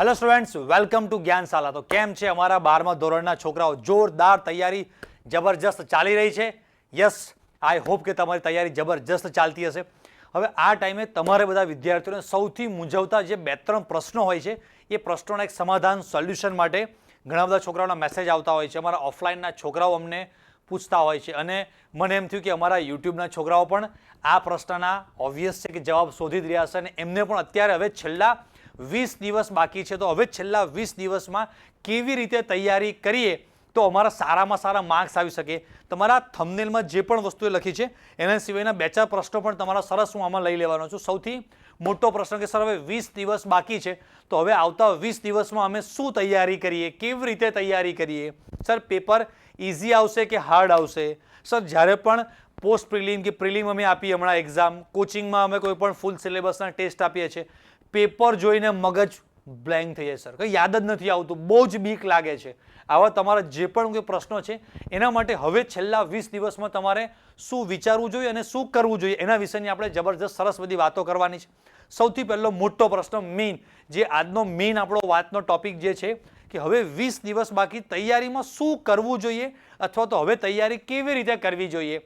Hello students, welcome to Gyanshala. તો કેમ છે અમારા 12મા ધોરણના છોકરાઓ? જોરદાર તૈયારી જબરજસ્ત ચાલી રહી છે। યસ, આઈ હોપ કે તમારી તૈયારી જબરજસ્ત ચાલતી હશે। હવે આ ટાઈમે તમારે બધા વિદ્યાર્થીઓને સૌથી મૂંઝવતા જે 2-3 પ્રશ્નો હોય છે એ પ્રશ્નોના એક સમાધાન સોલ્યુશન માટે ઘણા બધા છોકરાઓના મેસેજ આવતા હોય છે। અમારા ઓફલાઈનના છોકરાઓ અમને પૂછતા હોય છે અને મને એમ થયું કે અમારા યુટ્યુબના છોકરાઓ પણ આ પ્રશ્નના ઓબ્વિયસ છે કે જવાબ શોધી જ રહ્યા હશે અને એમને પણ અત્યારે હવે છેલ્લા 20 દિવસ બાકી છે। તો હવે છેલ્લા 20 દિવસમાં કેવી રીતે તૈયારી કરીએ તો અમારા સારામાં સારા માર્ક્સ આવી શકે। તમારા થંબનેલમાં જે પણ વસ્તુઓ લખી છે એના સિવાયના 2-4 પ્રશ્નો પણ તમારા સરસ હું આમાં લઈ લેવાનો છું। સૌથી મોટો પ્રશ્ન કે સર હવે 20 દિવસ બાકી છે તો હવે આવતા 20 દિવસમાં અમે શું તૈયારી કરીએ, કેવી રીતે તૈયારી કરીએ? સર પેપર ઇઝી આવશે કે હાર્ડ આવશે? સર જ્યારે પણ પોસ્ટ પ્રિલિમ કે પ્રિલિમ અમે આપીએ હમણાં એક્ઝામ, કોચિંગમાં અમે કોઈ પણ ફૂલ સિલેબસના ટેસ્ટ આપીએ છીએ, પેપર જોઈને મગજ બ્લેન્ક થઈ જાય સર, કંઈ યાદ જ નથી આવતું, બહુ જ બીક લાગે છે। આવા તમારા જે પણ કોઈ પ્રશ્નો છે એના માટે હવે છેલ્લા 20 દિવસમાં તમારે શું વિચારવું જોઈએ અને શું કરવું જોઈએ એના વિશેની આપણે જબરજસ્ત સરસ બધી વાતો કરવાની છે। સૌથી પહેલો મોટો પ્રશ્ન મેઇન જે આજનો મેઇન આપણો વાતનો ટોપિક જે છે કે હવે 20 દિવસ બાકી તૈયારીમાં શું કરવું જોઈએ અથવા તો હવે તૈયારી કેવી રીતે કરવી જોઈએ,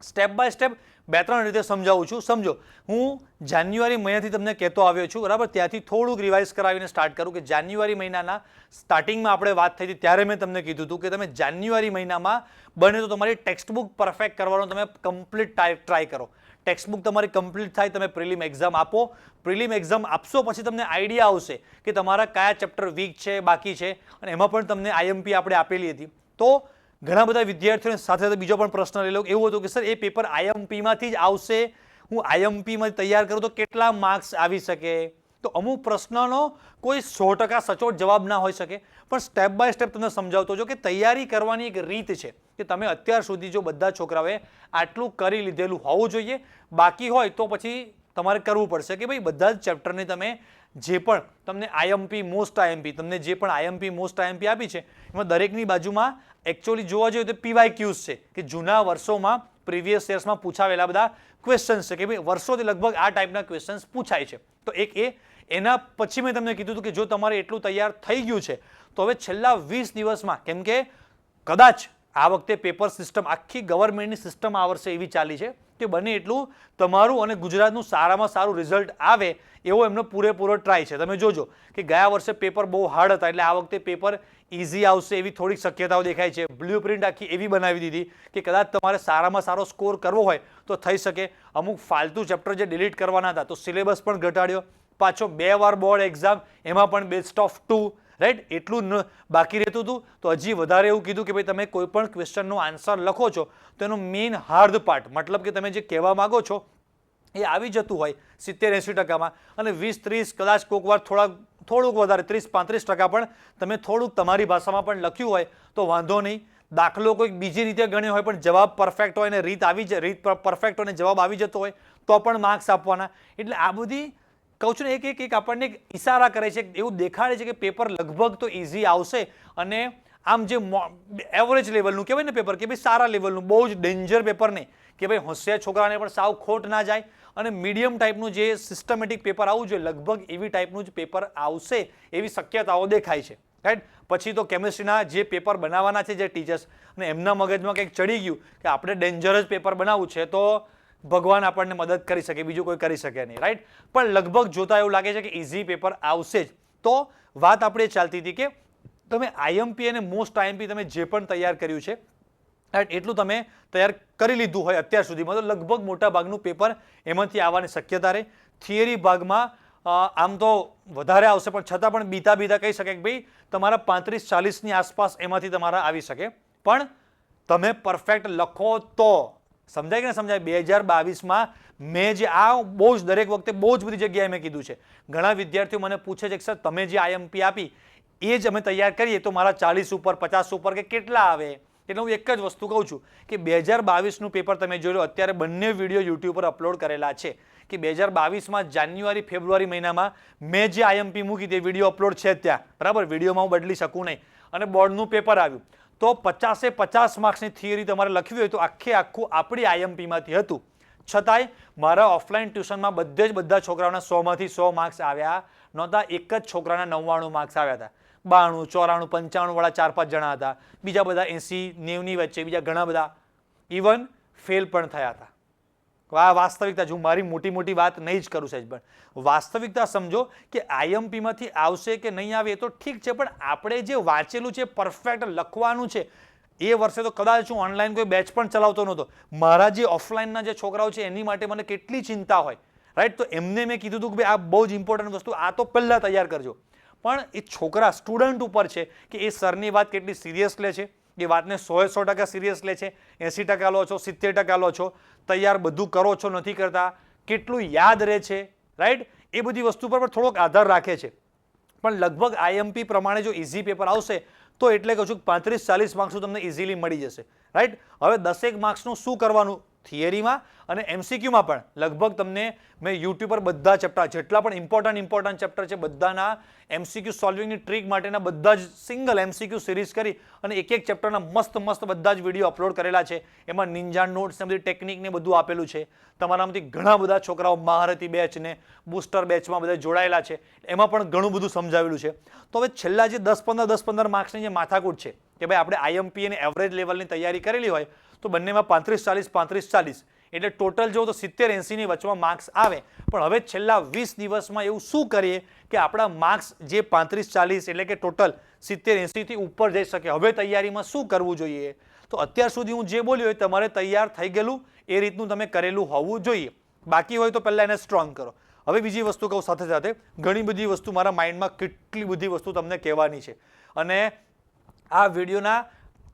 સ્ટેપ બાય સ્ટેપ 2-3 રીતે સમજાવું છું। સમજો, હું જાન્યુઆરી મહિનાથી તમને કહેતો આવ્યો છું, બરાબર? ત્યાંથી થોડુંક રિવાઇઝ કરાવીને સ્ટાર્ટ કરું કે જાન્યુઆરી મહિનાના સ્ટાર્ટિંગમાં આપણે વાત થઈ હતી ત્યારે મેં તમને કીધું હતું કે તમે જાન્યુઆરી મહિનામાં બને તો તમારી ટેક્સ્ટબુક પરફેક્ટ કરવાનો તમે કમ્પ્લીટ ટ્રાય કરો। ટેક્સ્ટબુક તમારી કમ્પ્લીટ થાય, તમે પ્રિલિમ એક્ઝામ આપો। પ્રિલિમ એક્ઝામ આપશો પછી તમને આઈડિયા આવશે કે તમારા કયા ચેપ્ટર વીક છે, બાકી છે, અને એમાં પણ તમને આઈએમપી આપણે આપેલી હતી। તો ઘણા બધા વિદ્યાર્થીઓને સાથે સાથે બીજો પણ પ્રશ્ન લઈ લો, એવું હતું કે સર એ પેપર આઈએમપીમાંથી જ આવશે, હું આઈએમપીમાં તૈયાર કરું તો કેટલા માર્ક્સ આવી શકે? તો અમુક પ્રશ્નનો કોઈ 100% સચોટ જવાબ ના હોઈ શકે, પણ સ્ટેપ બાય સ્ટેપ તમને સમજાવતો જો કે તૈયારી કરવાની એક રીત છે કે તમે અત્યાર સુધી જો બધા છોકરાઓએ આટલું કરી લીધેલું હોવું જોઈએ, બાકી હોય તો પછી તમારે કરવું પડશે કે ભાઈ બધા જ ચેપ્ટરની તમે જે પણ તમને આઈએમપી મોસ્ટ આઈએમપી તમને જે પણ આઈએમપી મોસ્ટ આઈએમપી આપી છે એમાં દરેકની બાજુમાં એકચ્યુઅલી જોવા જોઈએ તો પીવાયક્યુઝ છે કે જૂના વર્ષોમાં પ્રીવિયસ યર્સમાં પૂછાવેલા બધા ક્વેશ્ચન્સ છે કે ભાઈ વર્ષોથી લગભગ આ ટાઈપના ક્વેશ્ચન્સ પૂછાય છે। તો એક એના પછી મેં તમને કીધું હતું કે જો તમારે એટલું તૈયાર થઈ ગયું છે તો હવે છેલ્લા 20 દિવસમાં, કેમ કે કદાચ આ વખતે પેપર સિસ્ટમ આખી ગવર્મેન્ટની સિસ્ટમ આ વર્ષે એવી ચાલી છે કે બને એટલું તમારું અને ગુજરાતનું સારામાં સારું રિઝલ્ટ આવે એવો એમનો પૂરેપૂરો ટ્રાય છે। તમે જોજો કે ગયા વર્ષે પેપર બહુ હાર્ડ હતા એટલે આ વખતે પેપર ઇઝી આવશે એવી થોડીક શક્યતાઓ દેખાય છે। બ્લુ પ્રિન્ટ આખી એવી બનાવી દીધી કે કદાચ તમારે સારામાં સારો સ્કોર કરવો હોય તો થઈ શકે। અમુક ફાલતુ ચેપ્ટર જે ડિલીટ કરવાના હતા તો સિલેબસ પણ ઘટાડ્યો, પાછો 2 વાર બોર્ડ એક્ઝામ એમાં પણ બેસ્ટ ઓફ 2, રાઈટ? એટલું બાકી રહેતું હતું તો હજી વધારે એવું કીધું કે ભાઈ તમે કોઈ પણ ક્વેશ્ચનનો આન્સર લખો છો તો એનો મેઇન હાર્ડ પાર્ટ, મતલબ કે તમે જે કહેવા માંગો છો એ આવી જતું હોય 70-80%માં અને 20-30 કદાચ કોઈક વાર થોડુંક વધારે 30-35% પણ તમે થોડુંક તમારી ભાષામાં પણ લખ્યું હોય તો વાંધો નહીં। દાખલો કોઈક બીજી રીતે ગણ્યો હોય પણ જવાબ પરફેક્ટ હોય અને રીત પરફેક્ટ હોય અને જવાબ આવી જતો હોય તો પણ માર્ક્સ આપવાના। એટલે આ બધી કહું છું ને એક આપણને એક ઇશારા કરે છે, એવું દેખાડે છે કે પેપર લગભગ તો ઇઝી આવશે અને આમ જે એવરેજ લેવલનું કહેવાય ને પેપર કે ભાઈ સારા લેવલનું, બહુ જ ડેન્જર પેપર નહીં કે ભાઈ હોશિયાર છોકરાને પણ સાવ ખોટ ના જાય, અને મીડિયમ ટાઈપનું જે સિસ્ટમેટિક પેપર આવવું જોઈએ લગભગ એવી ટાઈપનું જ પેપર આવશે એવી શક્યતાઓ દેખાય છે, રાઈટ? પછી તો કેમિસ્ટ્રીના જે પેપર બનાવવાના છે જે ટીચર્સ અને એમના મગજમાં કંઈક ચડી ગયું કે આપણે ડેન્જર જ પેપર બનાવવું છે તો ભગવાન આપણને મદદ કરી શકે, બીજું કોઈ કરી શકે નહીં, રાઈટ? પણ લગભગ જોતા એવું લાગે છે કે ઇઝી પેપર આવશે જ। તો વાત આપણે ચાલતી હતી કે તમે આઈએમપી અને મોસ્ટ આઈએમપી તમે જે પણ તૈયાર કર્યું છે એટલું તમે તૈયાર કરી લીધું હોય અત્યાર સુધીમાં તો લગભગ મોટા ભાગનું પેપર એમાંથી આવવાની શક્યતા રહે। થિયરી ભાગમાં આમ તો વધારે આવશે પણ છતાં પણ બીતા કહી શકે કે ભાઈ તમારા 35-40ની આસપાસ એમાંથી તમારા આવી શકે, પણ તમે પરફેક્ટ લખો તો સમજાય કે ના સમજાય? 2022માં મેં જે આ બહુ જ દરેક વખતે બહુ જ બધી જગ્યાએ મેં કીધું છે, ઘણા વિદ્યાર્થીઓ મને પૂછે છે કે સર તમે જે આઈએમપી આપી એ જ અમે તૈયાર કરીએ તો મારા 40 ઉપર 50 ઉપર કે કેટલા આવે? એટલે હું એક જ વસ્તુ કહું છું કે 2022નું પેપર તમે જોઈ લો, અત્યારે બંને વિડીયો યુટ્યુબ પર અપલોડ કરેલા છે કે 2022માં જાન્યુઆરી-ફેબ્રુઆરી મહિનામાં મેં જે આઈએમપી મૂકી તે વિડીયો અપલોડ છે ત્યાં, બરાબર? વિડીયોમાં હું બદલી શકું નહીં, અને બોર્ડનું પેપર આવ્યું તો 50-50 માર્ક્સની થિયરી તમારે લખવી હોય તો આખું આપણી આઈએમપીમાંથી હતું, છતાંય મારા ઓફલાઈન ટ્યુશનમાં બધા છોકરાઓના 100માંથી 100 માર્ક્સ આવ્યા નહોતા, એક જ છોકરાના 99 માર્ક્સ આવ્યા હતા. 92, 94, 95 વાળા 4-5 જણા હતા, બીજા બધા 80, 90ની વચ્ચે બીજા ઘણા બધા ઇવન ફેલ પણ થયા હતા. આ વાસ્તવિકતા, જો મારી મોટી મોટી વાત નહીં જ કરું સાહેબ, પણ વાસ્તવિકતા સમજો કે આઈએમપીમાંથી આવશે કે નહીં આવે એ તો ઠીક છે, પણ આપણે જે વાંચેલું છે પરફેક્ટ લખવાનું છે. એ વર્ષે તો કદાચ હું ઓનલાઈન કોઈ બેચ પણ ચલાવતો નહોતો. મારા જે ઓફલાઈનના જે છોકરાઓ છે એની માટે મને કેટલી ચિંતા હોય, રાઈટ? તો એમને મેં કીધું હતું કે ભાઈ આ બહુ જ ઇમ્પોર્ટન્ટ વસ્તુ, આ તો પહેલાં તૈયાર કરજો. પણ એ છોકરા સ્ટુડન્ટ ઉપર છે કે એ સરની વાત કેટલી સિરિયસ લે છે, એ વાતને 100% સિરિયસ લે છે, 80% લો છો, 70% લો છો, તૈયાર બધું કરો છો, નથી કરતા, કેટલું યાદ રહે છે, રાઈટ? એ બધી વસ્તુ પર પણ થોડોક આધાર રાખે છે. પણ લગભગ આઈએમપી પ્રમાણે જો ઇઝી પેપર આવશે તો એટલે કહું છું 35-40 માર્ક્સનું તમને ઇઝીલી મળી જશે, રાઈટ? હવે 10 માર્ક્સનું શું કરવાનું થિયરીમાં અને એમસીક્યુમાં પણ લગભગ તમને મેં યુટ્યુબ પર બધા ચેપ્ટર, જેટલા પણ ઇમ્પોર્ટન્ટ ચેપ્ટર છે બધાના એમસીક્યુ સોલ્વિંગની ટ્રીક માટેના બધા જ સિંગલ એમસીક્યુ સિરીઝ કરી અને એક એક ચેપ્ટરના મસ્ત બધા જ વિડીયો અપલોડ કરેલા છે. એમાં નિંજા નોટ્સ ને બધી ટેકનિક ને બધું આપેલું છે. તમારામાંથી ઘણા બધા છોકરાઓ મહારથી બેચ ને બુસ્ટર બેચમાં બધા જોડાયેલા છે, એમાં પણ ઘણું બધું સમજાવેલું છે. તો હવે છેલ્લા જે 10-15 માર્ક્સની જે માથાકૂટ છે કે ભાઈ આપણે આઈએમપી અને એવરેજ લેવલની તૈયારી કરેલી હોય તો બંનેમાં 35-40 એટલે ટોટલ જો તો 70-80ની વચમાં માર્ક્સ આવે. પણ હવે છેલ્લા 20 દિવસમાં એવું શું કરીએ કે આપણા માર્ક્સ જે 35-40 એટલે કે ટોટલ 70-80 થી ઉપર જઈ શકે. હવે તૈયારીમાં શું કરવું જોઈએ? તો અત્યાર સુધી હું જે બોલ્યો એ તમારે તૈયાર થઈ ગયેલું એ રીતનું તમે કરેલું હોવું જોઈએ. બાકી હોય તો પહેલા એને સ્ટ્રોંગ કરો. હવે બીજી વસ્તુ કહું, સાથે સાથે ઘણી બધી વસ્તુ મારા માઇન્ડમાં કેટલી બધી વસ્તુ તમને કહેવાની છે, અને આ વિડીયોના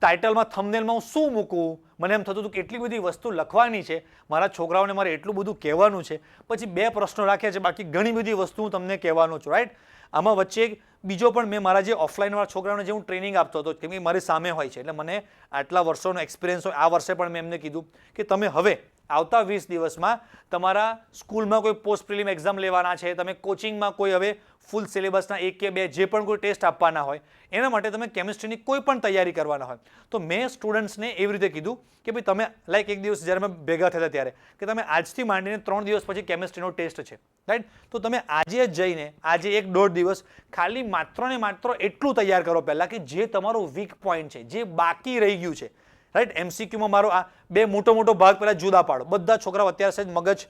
ટાઇટલમાં થંબનેલમાં હું શું મૂકું, મને એમ થતું હતું કેટલી બધી વસ્તુ લખવાની છે, મારા છોકરાઓને મારે એટલું બધું કહેવાનું છે, પછી 2 પ્રશ્નો રાખ્યા છે, બાકી ઘણી બધી વસ્તુ હું તમને કહેવાનો છું, રાઈટ? આમાં વચ્ચે બીજો પણ મેં મારા જે ઓફલાઈનવાળા છોકરાઓને જે હું ટ્રેનિંગ આપતો હતો, કેમ કે મારી સામે હોય છે એટલે મને આટલા વર્ષોનો એક્સપિરિયન્સ હોય. આ વર્ષે પણ મેં એમને કીધું કે તમે હવે આવતા 20 દિવસમાં તમારા સ્કૂલમાં કોઈ પોસ્ટ પ્રિલિમ એક્ઝામ લેવાના છે, તમે કોચિંગમાં કોઈ હવે ફૂલ સિલેબસના 1 કે 2 જે પણ કોઈ ટેસ્ટ આપવાના હોય, એના માટે તમે કેમિસ્ટ્રીની કોઈ પણ તૈયારી કરવાના હોય તો મેં સ્ટુડન્ટ્સને એવી રીતે કીધું કે ભાઈ તમે લાઈક એક દિવસ જ્યારે મેં ભેગા થયા ત્યારે કે તમે આજથી માંડીને 3 દિવસ પછી કેમિસ્ટ્રીનો ટેસ્ટ છે, રાઈટ? તો તમે આજે જઈને આજે 1-1.5 દિવસ ખાલી માત્ર ને માત્ર એટલું તૈયાર કરો પહેલાં કે જે તમારો વીક પોઈન્ટ છે, જે બાકી રહી ગયું છે, રાઈટ? એમસીક્યુમાં મારો આ 2 મોટો ભાગ પહેલાં જુદા પાડો. બધા છોકરાઓ અત્યારે છે મગજ,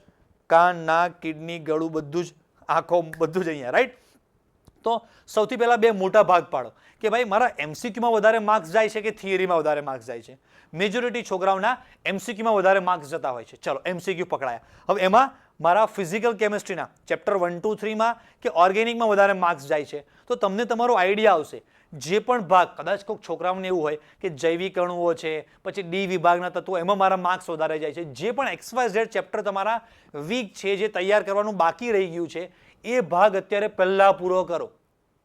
કાન, નાક, કિડની, ગળું બધું જ, આંખો બધું જ અહીંયા, રાઈટ? તો સૌથી પહેલાં 2 મોટા ભાગ પાડો કે ભાઈ મારા એમસીક્યુમાં વધારે માર્ક્સ જાય છે કે થિયરીમાં વધારે માર્ક્સ જાય છે. મેજોરિટી છોકરાઓના એમસીક્યુમાં વધારે માર્ક્સ જતા હોય છે. ચલો એમસીક્યુ પકડાયા. હવે એમાં મારા ફિઝિકલ કેમિસ્ટ્રીના ચેપ્ટર 1, 2, 3માં કે ઓર્ગેનિકમાં વધારે માર્ક્સ જાય છે. તો તમને તમારો આઈડિયા આવશે જે પણ ભાગ, કદાચ કોઈક છોકરાઓને એવું હોય કે જૈવિક અણુઓ છે, પછી ડી વિભાગના તત્વો, એમાં મારા માર્ક્સ વધારે જાય છે. જે પણ XYZ ચેપ્ટર તમારા વીક છે, જે તૈયાર કરવાનું બાકી રહી ગયું છે, એ ભાગ અત્યારે પહેલા પૂરો કરો.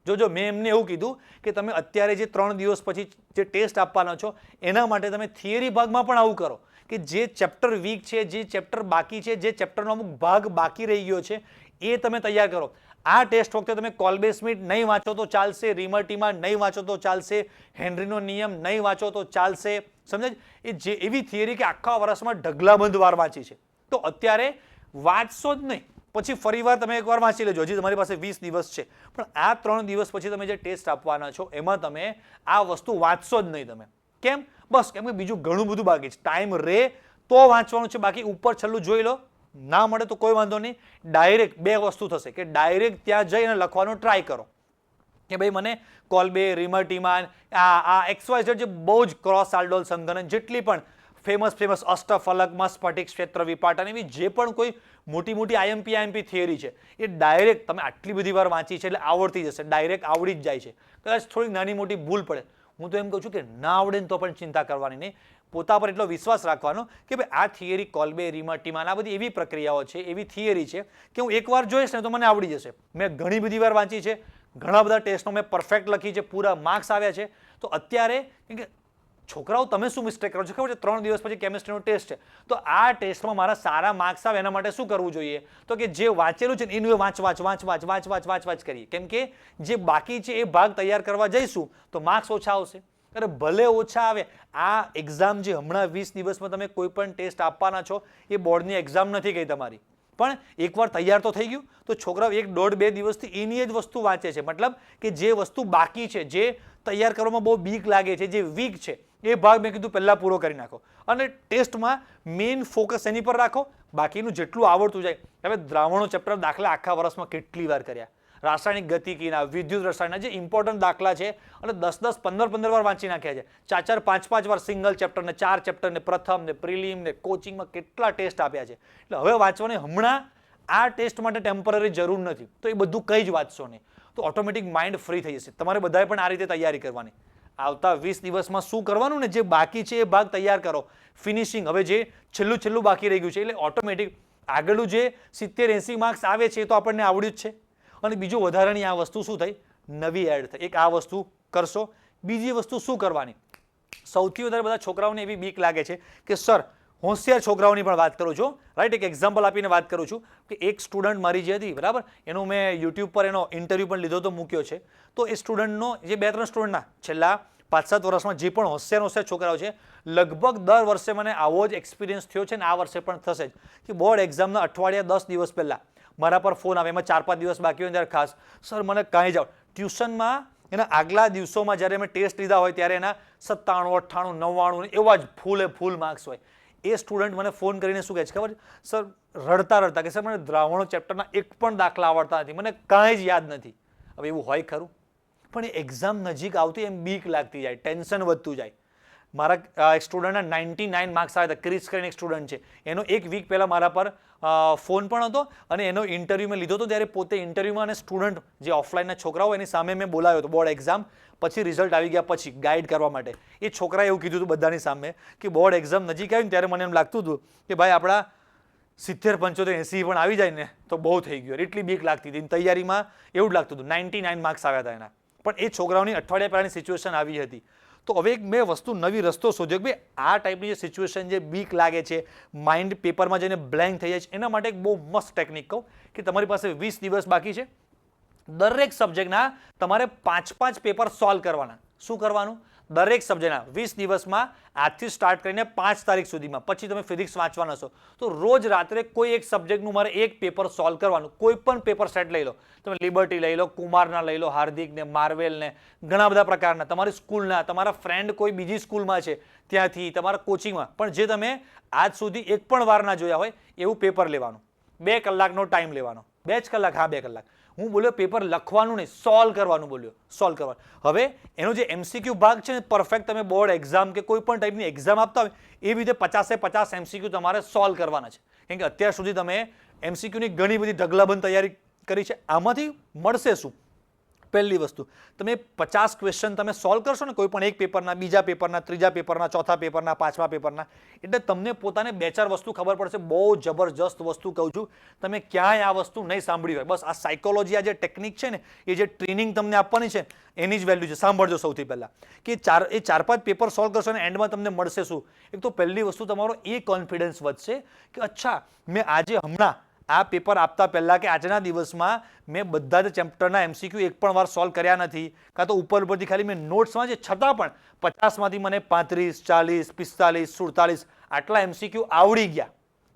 જો મેં એમને એવું કીધું કે તમે અત્યારે જે 3 દિવસ પછી જે ટેસ્ટ આપવાના છો એના માટે તમે થિયરી ભાગમાં પણ આવું કરો કે જે ચેપ્ટર વીક છે, જે ચેપ્ટર બાકી છે, જે ચેપ્ટરનો અમુક ભાગ બાકી રહી ગયો છે એ તમે તૈયાર કરો. આ ટેસ્ટ વખતે તમે કોલ્બે સ્મિથ નહીં વાંચો તો ચાલશે, રિમર્ટીમાં નહીં વાંચો તો ચાલશે, હેનરીનો નિયમ નહીં વાંચો તો ચાલશે, સમજાય? એ જે એવી થિયરી કે આખા વર્ષમાં ઢગલાબંધ વાર વાંચી છે, તો અત્યારે વાંચશો જ નહીં, પછી ફરીવાર તમે એકવાર વાંચી લેજો. હજી તમારી પાસે 20 દિવસ છે, પણ આ 3 દિવસ પછી તમે જે ટેસ્ટ આપવાના છો એમાં તમે આ વસ્તુ વાંચશો જ નહીં. તમે કેમ? બસ કેમ કે બીજું ઘણું બધું બાકી છે. ટાઈમ રહે તો વાંચવાનું છે, બાકી ઉપર છેલ્લું જોઈ લો, ના મળે તો કોઈ વાંધો નહીં. ડાયરેક્ટ 2 વસ્તુ થશે કે ડાયરેક્ટ ત્યાં જઈને લખવાનો ટ્રાય કરો કે ભાઈ મને કોલ્બે, રિમર્ટીમાન, આ XYZ જે બહુ જ ક્રોસ આલ્ડોલ સંઘનન, જેટલી પણ ફેમસ અષ્ટફલકમાં સ્ફટિક ક્ષેત્ર વિપાટન, એવી જે પણ કોઈ મોટી આઈએમપી થિયરી છે એ ડાયરેક્ટ તમે આટલી બધી વાર વાંચી છે એટલે આવડતી જશે, ડાયરેક્ટ આવડી જ જાય છે. કદાચ થોડીક નાની મોટી ભૂલ પડે, હું તો એમ કહું છું કે ના આવડે ને તો પણ ચિંતા કરવાની નહીં. પોતા પર એટલો વિશ્વાસ રાખવાનો કે ભાઈ આ થિયરી કોલ્બે, રિમર્ટીમાન, આ બધી એવી પ્રક્રિયાઓ છે, એવી થિયરી છે કે હું એકવાર જોઈશ ને તો મને આવડી જશે. મેં ઘણી બધી વાર વાંચી છે, ઘણા બધા ટેસ્ટનો મેં પરફેક્ટ લખી છે, પૂરા માર્ક્સ આવ્યા છે. તો અત્યારે છોકરાઓ તમે શું મિસ્ટેક કરો છો ખબર છે? 3 દિવસ પછી કેમિસ્ટ્રીનો ટેસ્ટ છે, તો આ ટેસ્ટમાં મારા સારા માર્ક્સ આવે એના માટે શું કરવું જોઈએ? તો કે જે વાંચેલું છે એનું વાંચ કરીએ, કેમ કે જે બાકી છે એ ભાગ તૈયાર કરવા જઈશું તો માર્ક્સ ઓછા આવશે. અરે ભલે ઓછા આવે, આ એક્ઝામ જે હમણાં 20 દિવસમાં તમે કોઈ પણ ટેસ્ટ આપવાના છો એ બોર્ડની એક્ઝામ નથી ગઈ તમારી, પણ એકવાર તૈયાર તો થઈ ગયું તો છોકરાઓ 1.5-2 દિવસથી એની જ વસ્તુ વાંચે છે. મતલબ કે જે વસ્તુ બાકી છે, જે તૈયાર કરવામાં બહુ બીક લાગે છે, જે વીક છે, એ ભાગ મેં કીધું પહેલાં પૂરો કરી નાખો અને ટેસ્ટમાં મેઇન ફોકસ એની પર રાખો. બાકીનું જેટલું આવડતું જાય. હવે દ્રાવણો ચેપ્ટર દાખલા આખા વર્ષમાં કેટલી વાર કર્યા, રાસાયણિક ગતિકીના, વિદ્યુત રસાયણના જે ઇમ્પોર્ટન્ટ દાખલા છે અને 10-10, 15-15 વાર વાંચી નાખ્યા છે. 4-4, 5-5 વાર સિંગલ ચેપ્ટર ને 4 ચેપ્ટર ને પ્રથમ ને પ્રિલિમ ને કોચિંગમાં કેટલા ટેસ્ટ આપ્યા છે. એટલે હવે વાંચવાની હમણાં આ ટેસ્ટ માટે ટેમ્પરરી જરૂર નથી, તો એ બધું કંઈ જ વાંચશો નહીં, તો ઓટોમેટિક માઇન્ડ ફ્રી થઈ જશે. તમારે બધાએ પણ આ રીતે તૈયારી કરવાની. આવતા 20 દિવસમાં શું કરવાનું ને, જે બાકી છે એ ભાગ તૈયાર કરો, ફિનિશિંગ. હવે જે છેલ્લું બાકી રહી ગયું છે એટલે ઓટોમેટિક આગળનું જે 70-80 માર્ક્સ આવે છે એ તો આપણને આવડ્યું જ છે. અને બીજું વધારાની આ વસ્તુ શું થઈ, નવી એડ થઈ. એક આ વસ્તુ કરશો. બીજી વસ્તુ શું કરવાની, સૌથી વધારે બધા છોકરાઓને એવી બીક લાગે છે કે સર, હોશિયાર છોકરાઓની પણ વાત કરું છું, રાઈટ, એક એક્ઝામ્પલ આપીને વાત કરું છું કે એક સ્ટુડન્ટ મારી જે હતી, બરાબર, એનું મેં યુટ્યુબ પર એનો ઇન્ટરવ્યૂ પણ લીધો તો મૂક્યો છે. તો એ સ્ટુડન્ટનો જે 2-3 સ્ટુડન્ટના છેલ્લા 5-7 વર્ષમાં જે પણ હોશિયાર છોકરાઓ છે, લગભગ દર વર્ષે મને આવો જ એક્સપિરિયન્સ થયો છે ને આ વર્ષે પણ થશે જ કે બોર્ડ એક્ઝામના અઠવાડિયા 10 દિવસ પહેલાં મારા પર ફોન આવે, એમાં 4-5 દિવસ બાકી હોય ત્યારે ખાસ, સર મને કાંઈ જાઓ. ટ્યુશનમાં એના આગલા દિવસોમાં જ્યારે મેં ટેસ્ટ લીધા હોય ત્યારે એના 97, 98, 99 એવા જ ફૂલ માર્ક્સ હોય. એ સ્ટુડન્ટ મને ફોન કરીને શું કહે છે ખબર છે, સર રડતા કે સર મને દ્રાવણો ચેપ્ટરના એક પણ દાખલા આવડતા નથી, મને કાંઈ જ યાદ નથી. હવે એવું હોય ખરું? પણ એ એક્ઝામ નજીક આવતી એમ બીક લાગતી જાય, ટેન્શન વધતું જાય. મારા એક સ્ટુડન્ટના 99 માર્ક્સ આવ્યા હતા, ક્રિસ કરીને એક સ્ટુડન્ટ છે, એનો એક વીક પહેલાં મારા પર ફોન પણ હતો અને એનો ઇન્ટરવ્યૂ મેં લીધો હતો. ત્યારે પોતે ઇન્ટરવ્યૂમાં અને સ્ટુડન્ટ જે ઓફલાઈનના છોકરાઓ એની સામે મેં બોલાવ્યો હતો બોર્ડ એક્ઝામ પછી, રિઝલ્ટ આવી ગયા પછી ગાઈડ કરવા માટે. એ છોકરાએ એવું કીધું હતું બધાની સામે કે બોર્ડ એક્ઝામ નજીક આવી ને ત્યારે મને એમ લાગતું હતું કે ભાઈ આપણા 70, 75, 80 પણ આવી જાય ને તો બહુ થઈ ગયું. એટલી બીક લાગતી હતી. તૈયારીમાં એવું જ લાગતું હતું. 99 માર્ક્સ આવ્યા હતા એના. પણ એ છોકરાઓની અઠવાડિયા પહેલાંની સિચ્યુએશન આવી હતી. તો હવે એક મેં વસ્તુ નવી રસ્તો શોધ્યો કે ભાઈ આ ટાઈપની જે સિચ્યુએશન, જે બીક લાગે છે, માઇન્ડ પેપરમાં જઈને બ્લેન્ક થઈ જાય છે, એના માટે એક બહુ મસ્ત ટેકનિક કહું કે તમારી પાસે 20 દિવસ બાકી છે, દરેક સબ્જેક્ટના તમારે 5-5 પેપર સોલ્વ કરવાના. શું કરવાનું? દરેક સબ્જેક્ટના 20 દિવસમાં આજથી સ્ટાર્ટ કરીને 5 તારીખ સુધીમાં. પછી તમે ફિઝિક્સ વાંચવાના છો તો રોજ રાત્રે કોઈ એક સબ્જેક્ટનું મારે એક પેપર સોલ્વ કરવાનું. કોઈ પણ પેપર સેટ લઈ લો, તમે લિબર્ટી લઈ લો, કુમારના લઈ લો, હાર્દિકને, માર્વેલને, ઘણા બધા પ્રકારના, તમારી સ્કૂલના, તમારા ફ્રેન્ડ કોઈ બીજી સ્કૂલમાં છે ત્યાંથી, તમારા કોચિંગમાં પણ જે તમે આજ સુધી એક પણ વાર ના જોયા હોય એવું પેપર લેવાનું. 2 કલાકનો ટાઈમ લેવાનો. 2 જ કલાક, હા 2 કલાક. હું બોલ્યો પેપર લખવાનું નહીં, સોલ્વ કરવાનું બોલ્યો, સોલ્વ કરવાનું. હવે એનો જે MCQ ભાગ છે ને, પરફેક્ટ તમે બોર્ડ એક્ઝામ કે કોઈ પણ ટાઈપની એક્ઝામ આપતા હોય એવી રીતે 50-50 MCQ તમારે સોલ્વ કરવાના છે. કેમ કે અત્યાર સુધી તમે MCQની ઘણી બધી ઢગલાબંધ તૈયારી કરી છે. આમાંથી મળશે શું? પહેલી વસ્તુ, તમે 50 ક્વેશ્ચન તમે સોલ્વ કરશો ને કોઈ પણ એક પેપરના, બીજા પેપરના, ત્રીજા પેપરના, ચોથા પેપરના, 5મા પેપરના, એટલે તમને પોતાને 2-4 વસ્તુ ખબર પડશે. બહુ જબરજસ્ત વસ્તુ કહું છું, તમે ક્યાંય આ વસ્તુ નહીં સાંભળી હોય. બસ આ સાયકોલોજી, આ જે ટેકનિક છે ને, એ જે ટ્રેનિંગ તમને આપવાની છે એની જ વેલ્યુ છે. સાંભળજો સૌથી પહેલાં કે 4-5 પેપર સોલ્વ કરશો અને એન્ડમાં તમને મળશે શું? એક તો પહેલી વસ્તુ તમારો એ કોન્ફિડન્સ વધશે કે અચ્છા, મેં આજે હમણાં આ પેપર આપતા પહેલા કે આજના દિવસમાં મેં બધા જ ચેપ્ટરના MCQ એક પણ વાર સોલ્વ કર્યા નથી, કાં તો ઉપરથી ખાલી મેં નોટ્સમાં છે, છતાં પણ 50માંથી મને 35, 40, 45, 47 આટલા MCQ આવડી ગયા.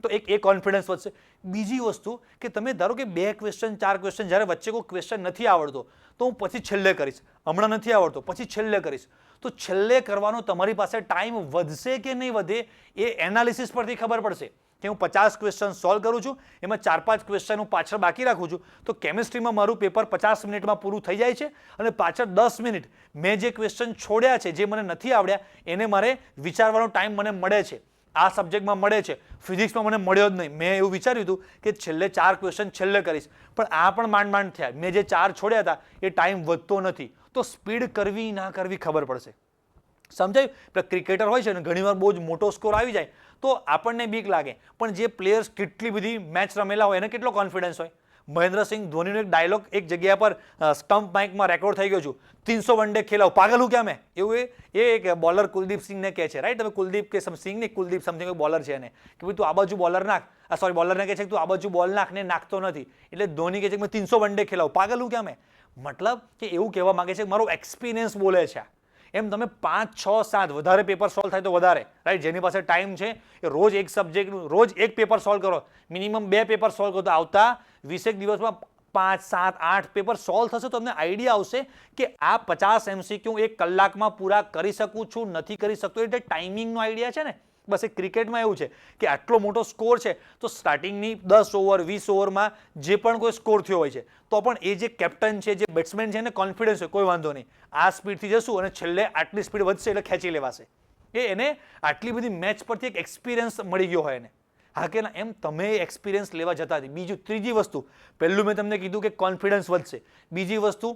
તો એક કોન્ફિડન્સ વધશે. બીજી વસ્તુ કે તમે ધારો કે 2 ક્વેશ્ચન 4 ક્વેશ્ચન, જ્યારે વચ્ચે કોઈ ક્વેશ્ચન નથી આવડતો તો હું પછી છેલ્લે કરીશ, હમણાં નથી આવડતો પછી છેલ્લે કરીશ, તો છેલ્લે કરવાનો તમારી પાસે ટાઈમ વધશે કે નહીં વધે એ એનાલિસિસ પરથી ખબર પડશે. કે હું 50 ક્વેશ્ચન સોલ્વ કરું છું, એમાં 4-5 ક્વેશ્ચન હું પાછળ બાકી રાખું છું, તો કેમિસ્ટ્રીમાં મારું પેપર 50 મિનિટમાં પૂરું થઈ જાય છે અને પાછળ 10 મિનિટ મેં જે ક્વેશ્ચન છોડ્યા છે, જે મને નથી આવડ્યા, એને મારે વિચારવાનો ટાઈમ મને મળે છે. આ સબ્જેક્ટમાં મળે છે, ફિઝિક્સમાં મને મળ્યો જ નહીં. મેં એવું વિચાર્યું હતું કે છેલ્લે 4 ક્વેશ્ચન છેલ્લે કરીશ, પણ આ પણ માંડ થયા. મેં જે 4 છોડ્યા હતા એ ટાઈમ વધતો નથી. તો સ્પીડ કરવી ના કરવી ખબર પડશે. સમજાયું? ક્રિકેટર હોય છે ને, ઘણીવાર બહુ જ મોટો સ્કોર આવી જાય તો આપણને બીક લાગે, પણ જે પ્લેયર્સ કેટલી બધી મેચ રમેલા હોય એને કેટલો કોન્ફિડન્સ હોય. મહેન્દ્રસિંહ ધોનીનો એક ડાયલોગ એક જગ્યા પર સ્ટમ્પ માઇકમાં રેકોર્ડ થઈ ગયો છું, 300 વનડે ખેલાવ, પાગલ હું ક્યાં મેં, એવું એ એક બોલર કુલદીપ સિંહને કહે છે, રાઈટ? તમે કુલદીપ કે સિંહ ને, કુલદીપ સમથિંગ બોલર છે એને, કે ભાઈ તું આ બાજુ બોલર નાખ, સોરી બોલરને કહે છે કે તું આ બાજુ બોલ નાખ, ને નાખતો નથી. એટલે ધોની કહે છે કે મેં 300 વનડે ખેલાવ, પાગલ હું ક્યાં મેં. મતલબ કે એવું કહેવા માંગે છે કે મારો એક્સપિરિયન્સ બોલે છે. એમ તમે 5, 6, 7 વધારે પેપર સોલ્વ થાય તો વધારે, રાઈટ. જેની પાસે ટાઈમ છે એ રોજ એક સબ્જેક્ટનું રોજ એક પેપર સોલ્વ કરો, મિનિમમ 2 પેપર સોલ્વ કરો, તો આવતા 20 દિવસમાં 5, 7, 8 પેપર સોલ્વ થશે. તો તમને આઈડિયા આવશે કે આ 50 MCQ 1 કલાકમાં પૂરા કરી શકું છું, નથી કરી શકતો. એટલે ટાઈમિંગનો આઈડિયા છે ને. બસ એ ક્રિકેટમાં એવું છે કે આટલો મોટો સ્કોર છે તો સ્ટાર્ટિંગની 10 ઓવર 20 ઓવરમાં જે પણ કોઈ સ્કોર થયો હોય છે તો પણ એ જે કેપ્ટન છે, જે બેટ્સમેન છે એને કોન્ફિડન્સ હોય કોઈ વાંધો નહીં, આ સ્પીડથી જશું અને છેલ્લે આટલી સ્પીડ વધશે એટલે ખેંચી લેવાશે. એને આટલી બધી મેચ પરથી એક એક્સપિરિયન્સ મળી ગયો હોય એને. હા કે ના, એમ તમે એક્સપિરિયન્સ લેવા જતા હતી. બીજું ત્રીજી વસ્તુ, પહેલું મેં તમને કીધું કે કોન્ફિડન્સ વધશે. બીજી વસ્તુ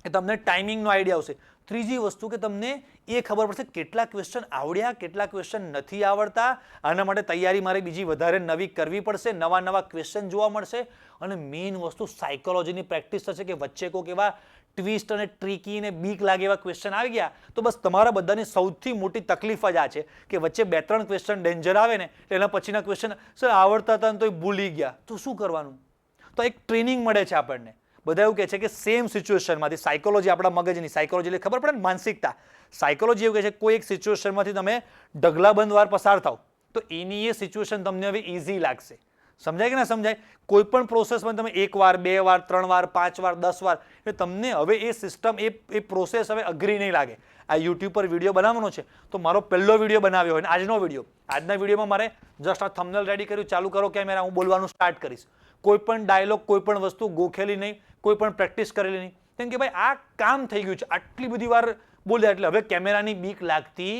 કે તમને ટાઈમિંગનો આઈડિયા આવશે. ત્રીજી વસ્તુ કે તમને એ ખબર પડશે કેટલા ક્વેશ્ચન આવડ્યા, કેટલા ક્વેશ્ચન નથી આવડતા. આના માટે તૈયારી મારે બીજી વધારે નવી કરવી પડશે, નવા નવા ક્વેશ્ચન જોવા મળશે. અને મેઇન વસ્તુ સાયકોલોજીની પ્રેક્ટિસ થશે કે વચ્ચે કોઈક એવા ટ્વિસ્ટ અને ટ્રીકી ને બીક લાગે એવા ક્વેશ્ચન આવી ગયા તો બસ તમારા બધાની સૌથી મોટી તકલીફ જ આ છે કે વચ્ચે 2-3 ક્વેશ્ચન ડેન્જર આવે ને એના પછીના ક્વેશ્ચન સર આવડતા હતા તો ભૂલી ગયા, તો શું કરવાનું? તો એક ટ્રેનિંગ મળે છે આપણને. બધા એવું કહે છે કે સેમ સિચ્યુએશનમાંથી, સાયકોલોજી આપણા મગજની સાયકોલોજી એટલે ખબર પડે ને, માનસિકતા. સાયકોલોજી એવું કહે છે કોઈ એક સિચ્યુએશનમાંથી તમે ઢગલાબંધ વાર પસાર થાવ તો એની એ સિચ્યુએશન તમને હવે ઇઝી લાગશે. સમજાય કે ના સમજાય? કોઈ પણ પ્રોસેસમાં તમે 1 વાર 2 વાર 3 વાર 5 વાર 10 વાર એટલે તમને હવે એ સિસ્ટમ એ પ્રોસેસ હવે અઘરી નહીં લાગે. આ યુટ્યુબ પર વિડીયો બનાવવાનો છે તો મારો પહેલો વિડીયો બનાવ્યો હોય ને આજનો વિડીયો, આજના વિડીયોમાં મારે જસ્ટ આ થંબનેલ રેડી કર્યું, ચાલુ કરો કેમેરા, હું બોલવાનું સ્ટાર્ટ કરીશ. કોઈ પણ ડાયલોગ, કોઈ પણ વસ્તુ ગોખેલી નહીં, કોઈ પણ પ્રેક્ટિસ કરેલી નહીં. કેમ કે ભાઈ આ કામ થઈ ગયું છે, આટલી બધી વાર બોલ્યા એટલે હવે કેમેરાની બીક લાગતી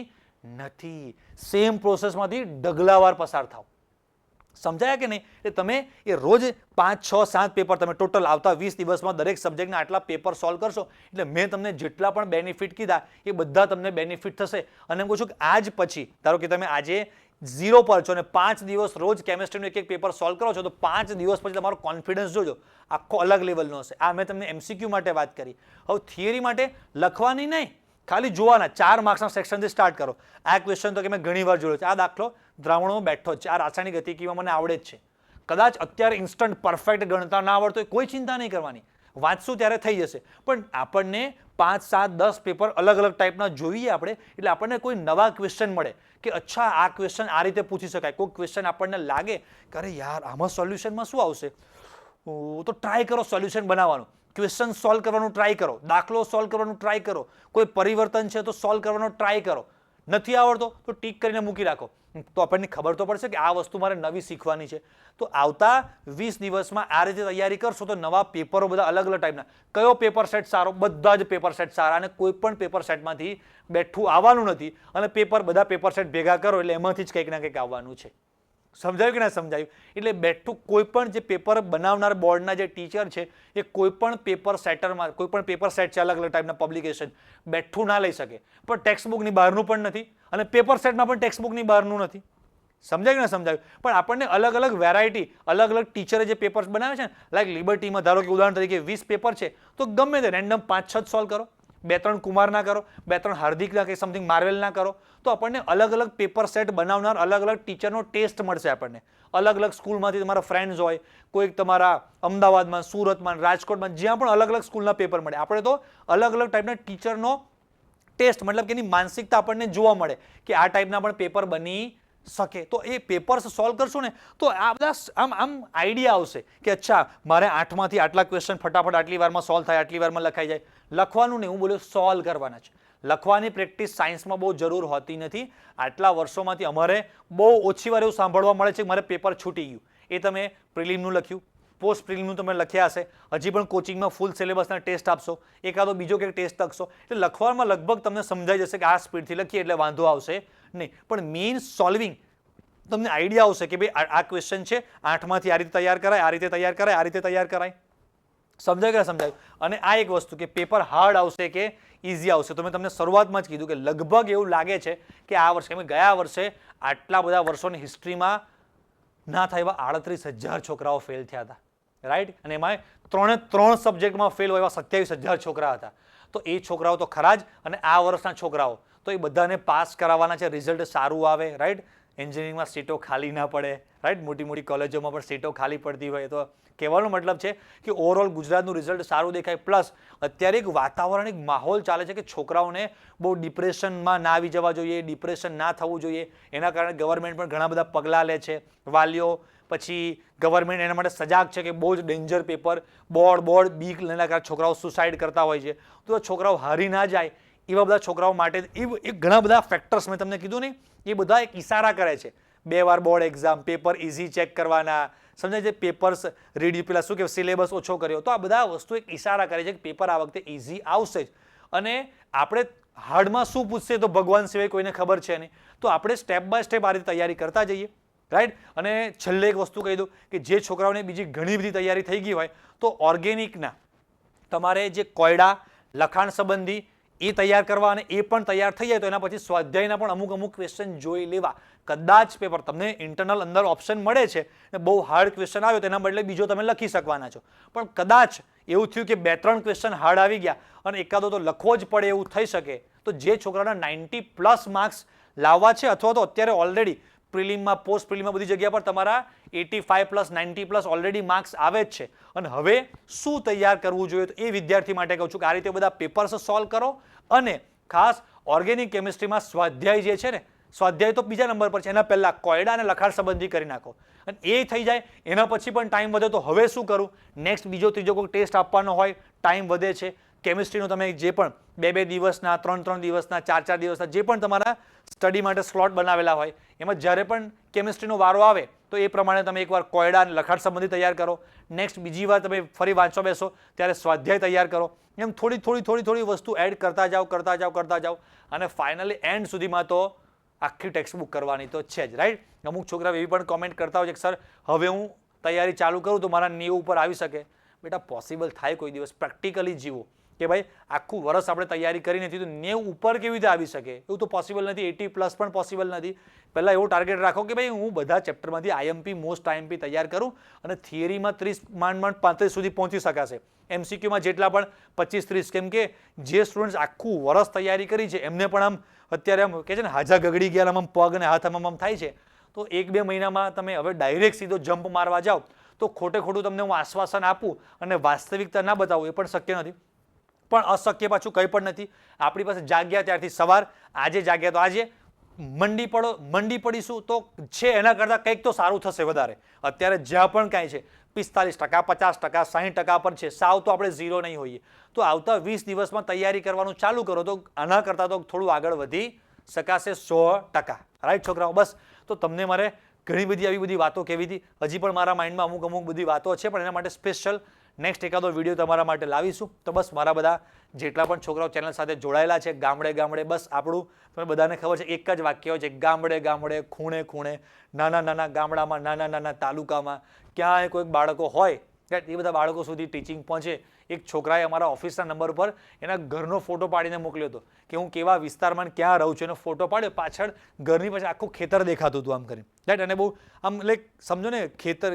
નથી. સેમ પ્રોસેસમાંથી ઢગલાવાર પસાર થાવ. સમજાયા કે નહીં? એટલે તમે એ રોજ 5, 6, 7 પેપર તમે ટોટલ આવતા 20 દિવસમાં દરેક સબ્જેક્ટના આટલા પેપર સોલ્વ કરશો એટલે મેં તમને જેટલા પણ બેનિફિટ કીધા એ બધા તમને બેનિફિટ થશે. અને એમ કહું છું કે આજ પછી ધારો કે તમે આજે 0 પર છો અને 5 દિવસ રોજ કેમિસ્ટ્રીનું એક પેપર સોલ્વ કરો છો તો 5 દિવસ પછી તમારો કોન્ફિડન્સ જોજો આખો અલગ લેવલનો હશે. આ મેં તમને MCQ માટે વાત કરી. હવે થિયરી માટે લખવાની નહીં, ખાલી જોવાના. 4 માર્ક્સના સેક્શનથી સ્ટાર્ટ કરો. આ ક્વેશ્ચન તો કે મેં ઘણી વાર જોયો છે. આ દાખલો દ્રાવણોમાં બેઠો જ છે, આ રાસાયણિક ગતિકીમાં મને આવડે જ છે. કદાચ અત્યારે ઇન્સ્ટન્ટ પરફેક્ટ ગણતા ના આવડતો હોય કોઈ ચિંતા નહીં કરવાની, વાંચશું ત્યારે થઈ જશે. પણ આપણને 5, 7, 10 પેપર અલગ અલગ ટાઈપના જોઈએ આપણે એટલે આપણને કોઈ નવા ક્વેશ્ચન મળે કે અચ્છા આ ક્વેશ્ચન આ રીતે પૂછી શકાય. કોઈ ક્વેશ્ચન આપણને લાગે કે અરે યાર આમાં સોલ્યુશનમાં શું આવશે, તો ટ્રાય કરો સોલ્યુશન બનાવવાનું, ક્વેશ્ચન સોલ્વ કરવાનું ટ્રાય કરો, દાખલો સોલ્વ કરવાનું ટ્રાય કરો, કોઈ પરિવર્તન છે તો સોલ્વ કરવાનો ટ્રાય કરો. નથી આવડતો તો ટીક કરીને મૂકી રાખો, તો આપણને ખબર તો પડશે કે આ વસ્તુ મારે નવી શીખવાની છે. તો આવતા 20 દિવસમાં આ રીતે તૈયારી કરશો તો નવા પેપરો બધા અલગ અલગ ટાઈપના. કયો પેપર સેટ સારો? બધા જ પેપર સેટ સારા, અને કોઈ પણ પેપર સેટમાંથી બેઠું આવવાનું નથી. અને બધા પેપર સેટ ભેગા કરો એટલે એમાંથી જ કંઈક ના કંઈક આવવાનું છે. સમજાયું કે ના સમજાયું? એટલે બેઠું કોઈ પણ જે પેપર બનાવનાર બોર્ડના જે ટીચર છે એ કોઈ પણ પેપર સેટરમાં, કોઈ પણ પેપર સેટ છે અલગ અલગ ટાઈપના પબ્લિકેશન, બેઠું ના લઈ શકે. પણ ટેક્સ્ટ બુકની બહારનું પણ નથી અને પેપર સેટમાં પણ ટેક્સ્ટ બુકની બહારનું નથી. સમજાયું કે ના સમજાયું? પણ આપણને અલગ અલગ વેરાયટી, અલગ અલગ ટીચરે જે પેપર્સ બનાવે છે ને, લાઈક લિબર્ટીમાં ધારો કે ઉદાહરણ તરીકે 20 પેપર છે તો ગમે તે રેન્ડમ 5-6 સોલ્વ કરો, 2-3 કુમારના કરો, 2-3 હાર્દિકના કે સમથિંગ માર્વેલના કરો, તો આપણને અલગ અલગ પેપર સેટ બનાવનાર અલગ અલગ ટીચરનો ટેસ્ટ મળશે આપણને. અલગ અલગ સ્કૂલમાંથી તમારા ફ્રેન્ડ્સ હોય, કોઈક તમારા અમદાવાદમાં, સુરતમાં, રાજકોટમાં, જ્યાં પણ અલગ અલગ સ્કૂલના પેપર મળે. આપણે તો અલગ અલગ ટાઈપના ટીચરનો ટેસ્ટ, મતલબ કે એની માનસિકતા આપણને જોવા મળે કે આ ટાઈપના પણ પેપર બની શકે. તો એ પેપર્સ સોલ્વ કરશું ને તો આ બધા આમ આઈડિયા આવશે કે અચ્છા મારે 8માંથી આટલા ક્વેશ્ચન ફટાફટ આટલી વારમાં સોલ્વ થાય, આટલી વારમાં લખાઈ જાય. લખવાનું નહીં, હું બોલ્યો સોલ્વ કરવાના છે. લખવાની પ્રેક્ટિસ સાયન્સમાં બહુ જરૂર હોતી નથી. આટલા વર્ષોમાંથી અમારે બહુ ઓછી વાર એવું સાંભળવા મળે છે કે મારે પેપર છૂટી ગયું. એ તમે પ્રિલિમનું લખ્યું, પોસ્ટ પ્રિલિમનું તમે લખ્યા હશે, હજી પણ કોચિંગમાં ફૂલ સિલેબસના ટેસ્ટ આપશો, એકાદો બીજો કંઈક ટેસ્ટ લખશો એટલે લખવામાં લગભગ તમને સમજાઈ જશે કે આ સ્પીડથી લખીએ એટલે વાંધો આવશે નહીં. પણ મેઇન સોલ્વિંગ તમને આઈડિયા આવશે કે ભાઈ આ ક્વેશ્ચન છે 8માંથી આ રીતે તૈયાર કરાય, આ રીતે તૈયાર કરાય, આ રીતે તૈયાર કરાય. સમજાય કે સમજાયું? અને આ એક વસ્તુ કે પેપર હાર્ડ આવશે કે ઇઝી આવશે, તો મેં તમને શરૂઆતમાં જ કીધું કે લગભગ એવું લાગે છે કે આ વર્ષે, ગયા વર્ષે આટલા બધા વર્ષોની હિસ્ટ્રીમાં ના થાય એવા 38,000 છોકરાઓ ફેલ થયા હતા, રાઈટ? અને એમાં 3 સબ્જેક્ટમાં ફેલ હોય એવા 27,000 છોકરા હતા. તો એ છોકરાઓ તો ખરા જ, અને આ વર્ષના છોકરાઓ તો એ બધાને પાસ કરાવવાના છે, રિઝલ્ટ સારું આવે, રાઈટ? એન્જિનિયરિંગમાં સીટો ખાલી ના પડે, રાઈટ, મોટી મોટી કોલેજોમાં પણ સીટો ખાલી પડતી હોય. તો કહેવાનો મતલબ છે કે ઓવરઓલ ગુજરાતનું રિઝલ્ટ સારું દેખાય. પ્લસ અત્યારે એક વાતાવરણ, એક માહોલ ચાલે છે કે છોકરાઓને બહુ ડિપ્રેશનમાં ના આવી જવા જોઈએ, ડિપ્રેશન ના થવું જોઈએ. એના કારણે ગવર્મેન્ટ પણ ઘણા બધા પગલાં લે છે. વાલીઓ પછી ગવર્મેન્ટ એના માટે સજાગ છે કે બહુ જ ડેન્જર પેપર, બોર્ડ બીક લેના કારણે છોકરાઓ સુસાઇડ કરતા હોય છે. તો છોકરાઓ હારી ના જાય એવા બધા છોકરાઓ માટે એ ઘણા બધા ફેક્ટર્સ મેં તમને કીધું નહીં, એ બધા એક ઇશારા કરે છે. 2 વાર board exam, paper easy check કરવાના, સમજાય છે, પેપર્સ રીડ, પેલા શું કે સિલેબસ ઓછો કર્યો. તો આ બધા વસ્તુ એક ઇશારા કરે છે કે પેપર આ વખતે ઇઝી આવશે જ. અને આપણે હાર્ડમાં શું પૂછશે તો ભગવાન સિવાય કોઈને ખબર છે નહીં. તો આપણે સ્ટેપ બાય સ્ટેપ આ રીતે તૈયારી કરતા જઈએ, રાઈટ. અને છેલ્લે એક વસ્તુ કહી દઉં કે જે છોકરાઓને બીજી ઘણી બધી તૈયારી થઈ ગઈ હોય તો ઓર્ગેનિકના તમારે જે કોયડા, લખાણ સંબંધી એ તૈયાર કરવા, અને એ પણ તૈયાર થઈ જાય તો એના પછી સ્વાધ્યાયના પણ અમુક ક્વેશ્ચન જોઈ લેવા. કદાચ પેપર તમને ઇન્ટરનલ અંદર ઓપ્શન મળે છે ને બહુ હાર્ડ ક્વેશ્ચન આવ્યો તેના બદલે બીજો તમે લખી શકવાના છો. પણ કદાચ એવું થયું કે 2-3 ક્વેશ્ચન હાર્ડ આવી ગયા અને એકાદો તો લખવો જ પડે એવું થઈ શકે, તો જે છોકરાના 90+ માર્ક્સ લાવવા છે, અથવા તો અત્યારે ઓલરેડી પ્રિલિમમાં, પોસ્ટ પ્રિલિમમાં બધી જગ્યા પર તમારા 85+, 90+ ઓલરેડી માર્ક્સ આવે જ છે. અને હવે શું તૈયાર કરવું જોઈએ તો એ વિદ્યાર્થી માટે કહું છું કે આ રીતે બધા પેપર્સ સોલ્વ કરો. અને ખાસ ઓર્ગેનિક કેમિસ્ટ્રીમાં સ્વાધ્યાય જે છે ને, સ્વાધ્યાય તો બીજા નંબર પર છે, એના પહેલાં કોયડા અને લખાણ સંબંધી કરી નાખો. અને એ થઈ જાય એના પછી પણ ટાઈમ વધે તો હવે શું કરું, નેક્સ્ટ બીજો ત્રીજો કોઈ ટેસ્ટ આપવાનો હોય, ટાઈમ વધે છે, કેમિસ્ટ્રીનો તમે જે પણ 2-2 દિવસના, 3-3 દિવસના, 4-4 દિવસના જે પણ તમારા સ્ટડી માટે સ્લોટ બનાવેલા હોય, એમાં જ્યારે પણ કેમિસ્ટ્રીનો વારો આવે તો એ પ્રમાણે તમે એકવાર કોયડા અને લખાણ સંબંધી તૈયાર કરો. નેક્સ્ટ બીજી વાર તમે ફરી વાંચવા બેસો ત્યારે સ્વાધ્યાય તૈયાર કરો. એમ થોડી વસ્તુ એડ કરતા જાઓ. અને ફાઇનલી એન્ડ સુધીમાં તો આખી ટેક્સ્ટ બુક કરવાની તો છે જ, રાઈટ. અમુક છોકરાઓ એવી પણ કોમેન્ટ કરતા હોય છે કે સર હવે હું તૈયારી ચાલુ કરું તો મારા 90 ઉપર આવી શકે. બેટા પોસિબલ થાય કોઈ દિવસ, પ્રેક્ટિકલી જીવો કે ભાઈ આખું વર્ષ આપણે તૈયારી કરી નથી તો 90 ઉપર કેવી રીતે આવી શકે, એવું તો પોસિબલ નથી. 80+ પણ પોસિબલ નથી. પહેલાં એવું ટાર્ગેટ રાખો કે ભાઈ હું બધા ચેપ્ટરમાંથી આઈએમપી, મોસ્ટ આઈએમપી તૈયાર કરું અને થિયરીમાં 30 માંડ 35 સુધી પહોંચી શકાશે. MCQમાં જેટલા પણ 25-30, કેમ કે જે સ્ટુડન્ટ્સ આખું વર્ષ તૈયારી કરી છે એમને પણ આમ અત્યારે આમ કહે છે ને હાજા ગગડી ગયા, આમ પગ અને હાથ આમ થાય છે. તો 1-2 મહિનામાં તમે હવે ડાયરેક્ટ સીધો જમ્પ મારવા જાઓ તો ખોટું તમને હું આશ્વાસન આપું અને વાસ્તવિકતા ના બતાવું એ પણ શક્ય નથી. પણ અશક્ય પાછું કંઈ પણ નથી. આપણી પાસે જાગ્યા ત્યારથી સવાર, આજે જાગ્યા તો આજે, મંડી પડીશું તો છે એના કરતાં કંઈક તો સારું થશે વધારે. અત્યારે જ્યાં પણ કાંઈ છે 45%, 50%, 60% પર છે, સાવ તો આપણે ઝીરો નહીં હોઈએ. તો આવતા 20 દિવસમાં તૈયારી કરવાનું ચાલુ કરો તો આના કરતાં તો થોડું આગળ વધી શકાશે 100%, રાઈટ છોકરાઓ. બસ તો તમને મારે ઘણી બધી આવી બધી વાતો કહેવી હતી. હજી પણ મારા માઇન્ડમાં અમુક બધી વાતો છે, પણ એના માટે સ્પેશિયલ નેક્સ્ટ એકાદો વિડીયો તમારા માટે લાવીશું. તો બસ મારા બધા જેટલા પણ છોકરાઓ ચેનલ સાથે જોડાયેલા છે, ગામડે બસ આપણું તમને બધાને ખબર છે એક જ વાક્ય હોય છે, ગામડે ખૂણે, નાના ગામડામાં, નાના તાલુકામાં ક્યાંય કોઈક બાળકો હોય એ બધા બાળકો સુધી ટીચિંગ પહોંચે. એક છોકરાએ અમારા ઓફિસના નંબર પર એના ઘરનો ફોટો પાડીને મોકલ્યો હતો કે હું કેવા વિસ્તારમાં ક્યાં રહું છું, એનો ફોટો પાડ્યો, પાછળ ઘરની પાછળ આખું ખેતર દેખાતું હતું આમ કરીને, રાઈટ. અને બહુ આમ લાઈક સમજો ને ખેતર,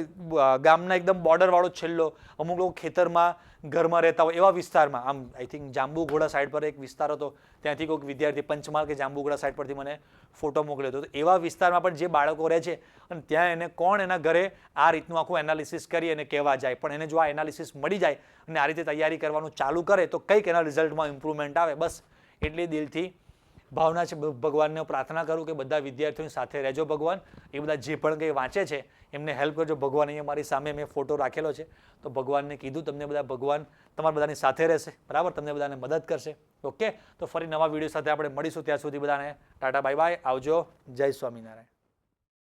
ગામના એકદમ બોર્ડરવાળો છેલ્લો, અમુક લોકો ખેતરમાં ઘરમાં રહેતા હોય એવા વિસ્તારમાં, આમ આઈ થિંક જાંબુઘોડા સાઈડ પર એક વિસ્તાર હતો, ત્યાંથી કોઈક વિદ્યાર્થી પંચમહાલ કે જાંબુઘોડા સાઈડ પરથી મને ફોટો મોકલ્યો હતો. તો એવા વિસ્તારમાં પણ જે બાળકો રહે છે અને ત્યાં એને કોણ એના ઘરે આ રીતનું આખું એનાલિસિસ કરી અને કહેવા જાય, પણ એને જો આ એનાલિસિસ મળી જાય અને આ રીતે તૈયારી કરવાનું ચાલુ કરે તો કંઈક એના રિઝલ્ટમાં ઇમ્પ્રુવમેન્ટ આવે. બસ એટલી દિલથી ભાવના છે. ભગવાનને પ્રાર્થના કરું કે બધા વિદ્યાર્થીઓની સાથે રહેજો ભગવાન. એ બધા જે પણ કંઈ વાંચે છે એમને હેલ્પ કરજો. ભગવાન અહીંયા મારી સામે મેં ફોટો રાખેલો છે તો ભગવાનને કીધું તમને બધા ભગવાન તમારા બધાની સાથે રહેશે, બરાબર, તમને બધાને મદદ કરશે. ઓકે, તો ફરી નવા વિડીયો સાથે આપણે મળીશું. ત્યાં સુધી બધાને ટાટા, બાય બાય, આવજો, જય સ્વામિનારાયણ.